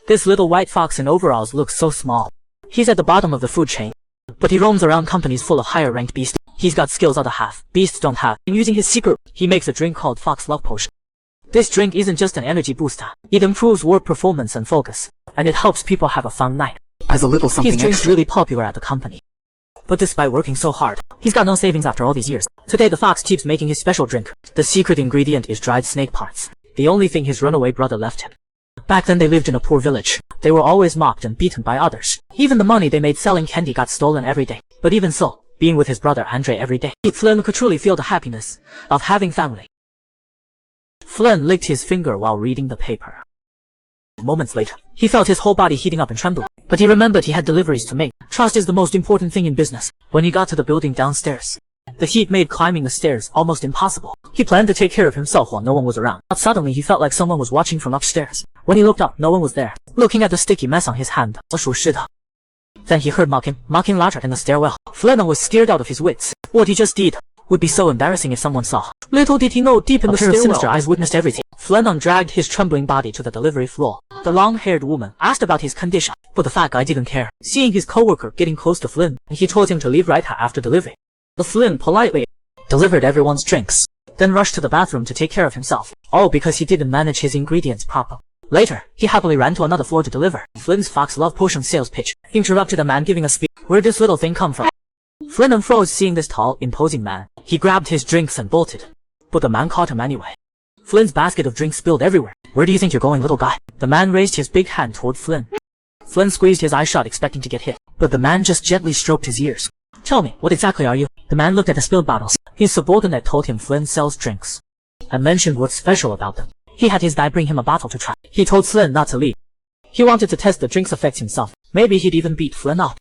This little white fox in overalls looks so small. He's at the bottom of the food chain, but he roams around companies full of higher-ranked beasts. He's got skills other half beasts don't have. And using his secret, he makes a drink called Fox Love Potion. This drink isn't just an energy booster. It improves work performance and focus, and it helps people have a fun night. As a little something His drink's extra. really popular at the company. But despite working so hard, he's got no savings after all these years. Today the fox keeps making his special drink. The secret ingredient is dried snake parts, the only thing his runaway brother left him. Back then they lived in a poor village. They were always mocked and beaten by others. Even the money they made selling candy got stolen every day. But even so, being with his brother Andre every day, Flynn could truly feel the happiness of having family. Flynn licked his finger while reading the paper. Moments later, he felt his whole body heating up and trembling. But he remembered he had deliveries to make. Trust is the most important thing in business. When he got to the building downstairs, the heat made climbing the stairs almost impossible. He planned to take care of himself while no one was around. But suddenly he felt like someone was watching from upstairs. When he looked up, no one was there. Looking at the sticky mess on his hand, 属实的. Then he heard mocking laughter in the stairwell. Flynn was scared out of his wits. What he just did would be so embarrassing if someone saw. Little did he know, deep in the stairwell, sinister eyes witnessed everything. Flynn dragged his trembling body to the delivery floor. The long-haired woman asked about his condition, but the fat guy didn't care. Seeing his coworker getting close to Flynn, he told him to leave right after delivery. The Flynn politely delivered everyone's drinks, then rushed to the bathroom to take care of himself, all because he didn't manage his ingredients properly. Later, he happily ran to another floor to deliver. Flynn's Fox Love Potion sales pitch interrupted a man giving a speech. Where'd this little thing come from? Flynn froze seeing this tall, imposing man. He grabbed his drinks and bolted, but the man caught him anyway. Flynn's basket of drinks spilled everywhere. Where do you think you're going, little guy? The man raised his big hand toward Flynn. Flynn squeezed his eyes shut, expecting to get hit, but the man just gently stroked his ears. Tell me, what exactly are you? The man looked at the spilled bottles. His subordinate told him Flynn sells drinks, and mentioned what's special about them. He had his guy bring him a bottle to try. He told Flynn not to leave. He wanted to test the drink's effects himself. Maybe he'd even beat Flynn up.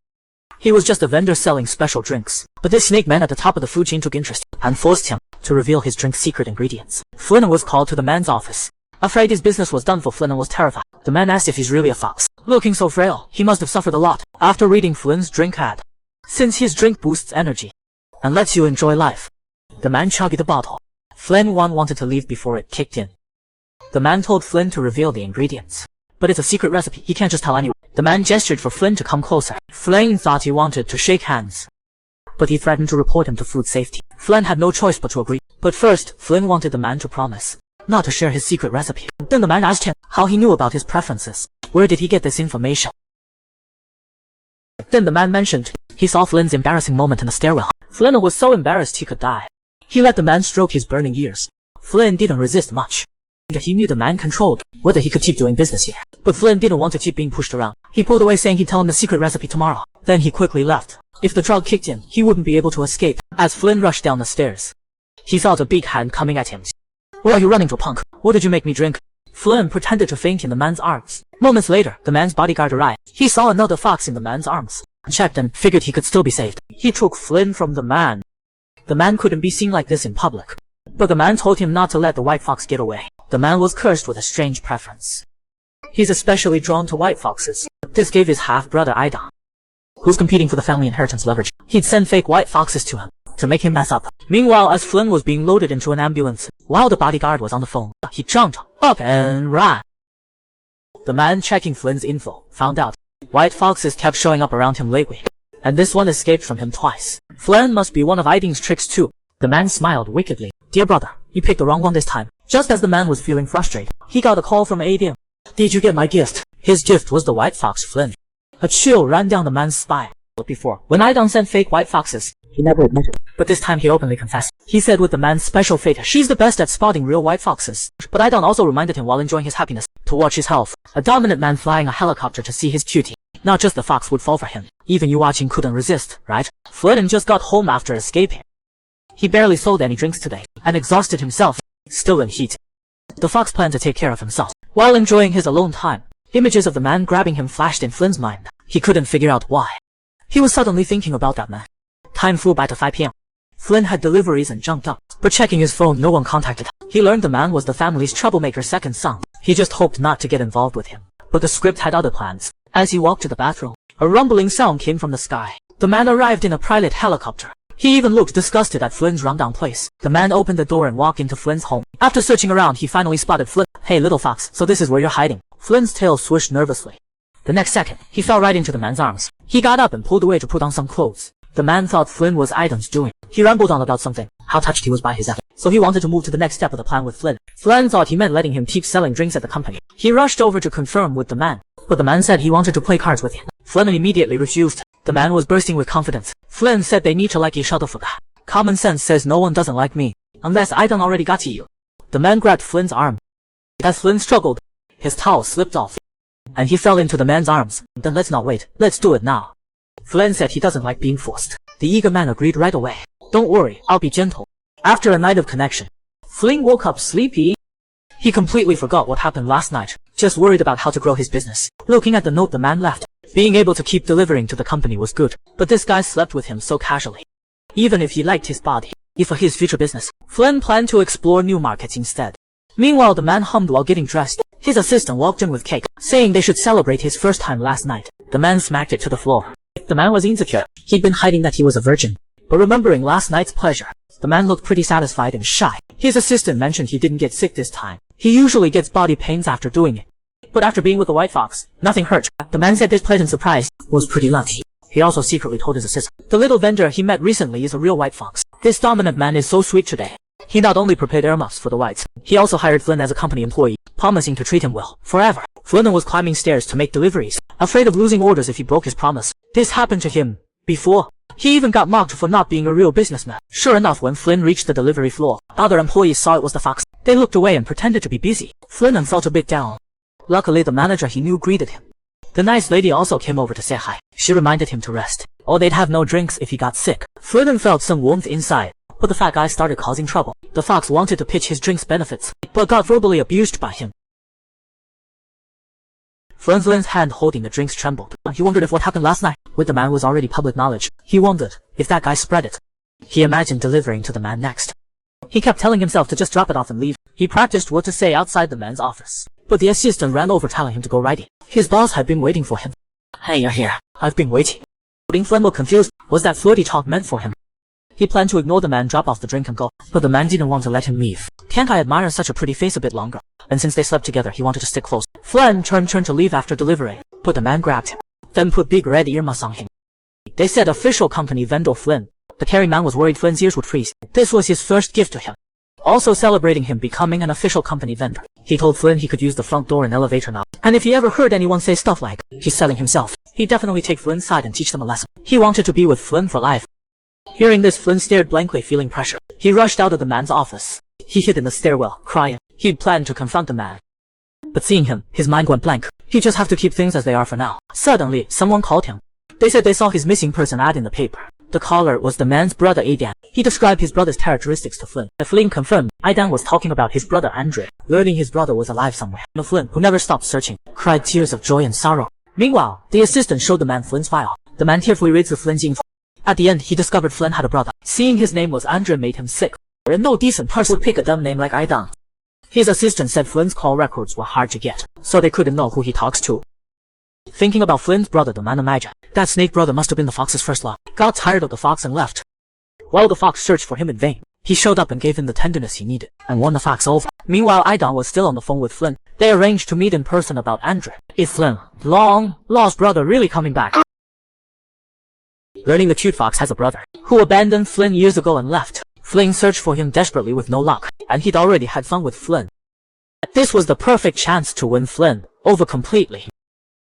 He was just a vendor selling special drinks. But this snake man at the top of the food chain took interest, and forced him to reveal his drink's secret ingredients. Flynn was called to the man's office. Afraid his business was done for, Flynn was terrified. The man asked if he's really a fox. Looking so frail, he must have suffered a lot. After reading Flynn's drink ad, since his drink boosts energy and lets you enjoy life, the man chugged the bottle. Flynn wanted to leave before it kicked in. The man told Flynn to reveal the ingredients. But it's a secret recipe, he can't just tell anyone. The man gestured for Flynn to come closer. Flynn thought he wanted to shake hands, but he threatened to report him to food safety. Flynn had no choice but to agree. But first, Flynn wanted the man to promise not to share his secret recipe. Then the man asked him how he knew about his preferences. Where did he get this information? Then the man mentioned he saw Flynn's embarrassing moment in the stairwell. Flynn was so embarrassed he could die. He let the man stroke his burning ears. Flynn didn't resist much. He knew the man controlled whether he could keep doing business here. But Flynn didn't want to keep being pushed around. He pulled away saying he'd tell him the secret recipe tomorrow. Then he quickly left. If the drug kicked in, he wouldn't be able to escape. As Flynn rushed down the stairs, he felt a big hand coming at him. Where are you running to, punk? What did you make me drink? Flynn pretended to faint in the man's arms. Moments later, the man's bodyguard arrived. He saw another fox in the man's arms, checked and figured he could still be saved. He took Flynn from the man. The man couldn't be seen like this in public, but the man told him not to let the white fox get away. The man was cursed with a strange preference. He's especially drawn to white foxes. This gave his half-brother Aidan, who's competing for the family inheritance, leverage. He'd send fake white foxes to him to make him mess up. Meanwhile, as Flynn was being loaded into an ambulance, while the bodyguard was on the phone, he jumped up and ran. The man checking Flynn's info found out white foxes kept showing up around him lately, and this one escaped from him twice. Flynn must be one of Aidan's tricks too. The man smiled wickedly. Dear brother, you picked the wrong one this time. Just as the man was feeling frustrated, he got a call from Aidan. Did you get my gift? His gift was the white fox Flynn. A chill ran down the man's spine. But before, when Aidan sent fake white foxes, he never admitted. But this time he openly confessed. He said with the man's special fate, she's the best at spotting real white foxes. But Aidan also reminded him while enjoying his happiness to watch his health. A dominant man flying a helicopter to see his cutie. Not just the fox would fall for him. Even you watching couldn't resist, right? Flynn just got home after escaping. He barely sold any drinks today, and exhausted himself, still in heat. The fox planned to take care of himself. While enjoying his alone time, images of the man grabbing him flashed in Flynn's mind. He couldn't figure out why. He was suddenly thinking about that man. Time flew by to 5 p.m. Flynn had deliveries and jumped up, but checking his phone, no one contacted him. He learned the man was the family's troublemaker's second son. He just hoped not to get involved with him. But the script had other plans. As he walked to the bathroom, a rumbling sound came from the sky. The man arrived in a private helicopter. He even looked disgusted at Flynn's rundown place. The man opened the door and walked into Flynn's home. After searching around, he finally spotted Flynn. Hey little fox, so this is where you're hiding. Flynn's tail swished nervously. The next second, he fell right into the man's arms. He got up and pulled away to put on some clothes. The man thought Flynn was Aidan's doing. He rambled on about something, how touched he was by his effort. So he wanted to move to the next step of the plan with Flynn. Flynn thought he meant letting him keep selling drinks at the company. He rushed over to confirm with the man, but the man said he wanted to play cards with him. Flynn immediately refused. The man was bursting with confidence. Flynn said they need to like each other for that. Common sense says no one doesn't like me, unless Aidan already got to you. The man grabbed Flynn's arm. As Flynn struggled, his towel slipped off, and he fell into the man's arms. Then let's not wait, let's do it now. Flynn said he doesn't like being forced. The eager man agreed right away. Don't worry, I'll be gentle. After a night of connection, Flynn woke up sleepy. He completely forgot what happened last night, just worried about how to grow his business. Looking at the note the man left, being able to keep delivering to the company was good, but this guy slept with him so casually. Even if he liked his body, for his future business, Flynn planned to explore new markets instead. Meanwhile, the man hummed while getting dressed. His assistant walked in with cake, saying they should celebrate his first time last night. The man smacked it to the floor. The man was insecure. He'd been hiding that he was a virgin. But remembering last night's pleasure, the man looked pretty satisfied and shy. His assistant mentioned he didn't get sick this time. He usually gets body pains after doing it. But after being with the white fox, nothing hurt. The man said this pleasant surprise was pretty lucky. He also secretly told his assistant, the little vendor he met recently is a real white fox. This dominant man is so sweet today. He not only prepared earmuffs for the whites, he also hired Flynn as a company employee, promising to treat him well, forever. Flynn was climbing stairs to make deliveries, afraid of losing orders if he broke his promise. This happened to him before. He even got mocked for not being a real businessman. Sure enough, when Flynn reached the delivery floor, other employees saw it was the fox. They looked away and pretended to be busy. Flynn felt a bit down. Luckily, the manager he knew greeted him. The nice lady also came over to say hi. She reminded him to rest, or they'd have no drinks if he got sick. Flynn felt some warmth inside, but the fat guy started causing trouble. The fox wanted to pitch his drink's benefits, but got verbally abused by him. Flynn's hand holding the drinks trembled. He wondered if what happened last night with the man was already public knowledge. He wondered if that guy spread it. He imagined delivering to the man next. He kept telling himself to just drop it off and leave. He practiced what to say outside the man's office, but the assistant ran over telling him to go writing. His boss had been waiting for him. Hey, you're here. I've been waiting. Flynn was confused. Was that flirty talk meant for him? He planned to ignore the man, drop off the drink and go, but the man didn't want to let him leave. Can't I admire such a pretty face a bit longer? And since they slept together, he wanted to stick close. Flynn turned to leave after delivering, but the man grabbed him, then put big red earmuffs on him. They said official company vendor Flynn. The caring man was worried Flynn's ears would freeze. This was his first gift to him, also celebrating him becoming an official company vendor. He told Flynn he could use the front door and elevator now, and if he ever heard anyone say stuff like, he's selling himself, he'd definitely take Flynn's side and teach them a lesson. He wanted to be with Flynn for life. Hearing this, Flynn stared blankly, feeling pressure. He rushed out of the man's office. He hid in the stairwell, crying. He'd planned to confront the man, but seeing him, his mind went blank. He'd just have to keep things as they are for now. Suddenly, someone called him. They said they saw his missing person ad in the paper. The caller was the man's brother Aidan. He described his brother's characteristics to Flynn. Flynn confirmed Aidan was talking about his brother Andre, learning his brother was alive somewhere. Flynn, who never stopped searching, cried tears of joy and sorrow. Meanwhile, the assistant showed the man Flynn's file. The man tearfully read through Flynn's info. At the end, he discovered Flynn had a brother. Seeing his name was Andre made him sick. And no decent person would pick a dumb name like Aidan. His assistant said Flynn's call records were hard to get, so they couldn't know who he talks to. Thinking about Flynn's brother, the man imagined that snake brother must have been the fox's first love. Got tired of the fox and left. While the fox searched for him in vain, he showed up and gave him the tenderness he needed, and won the fox over. Meanwhile, Aidan was still on the phone with Flynn. They arranged to meet in person about Andre. Is Flynn, long lost brother, really coming back? Learning the cute fox has a brother who abandoned Flynn years ago and left. Flynn searched for him desperately with no luck, and he'd already had fun with Flynn. This was the perfect chance to win Flynn over completely.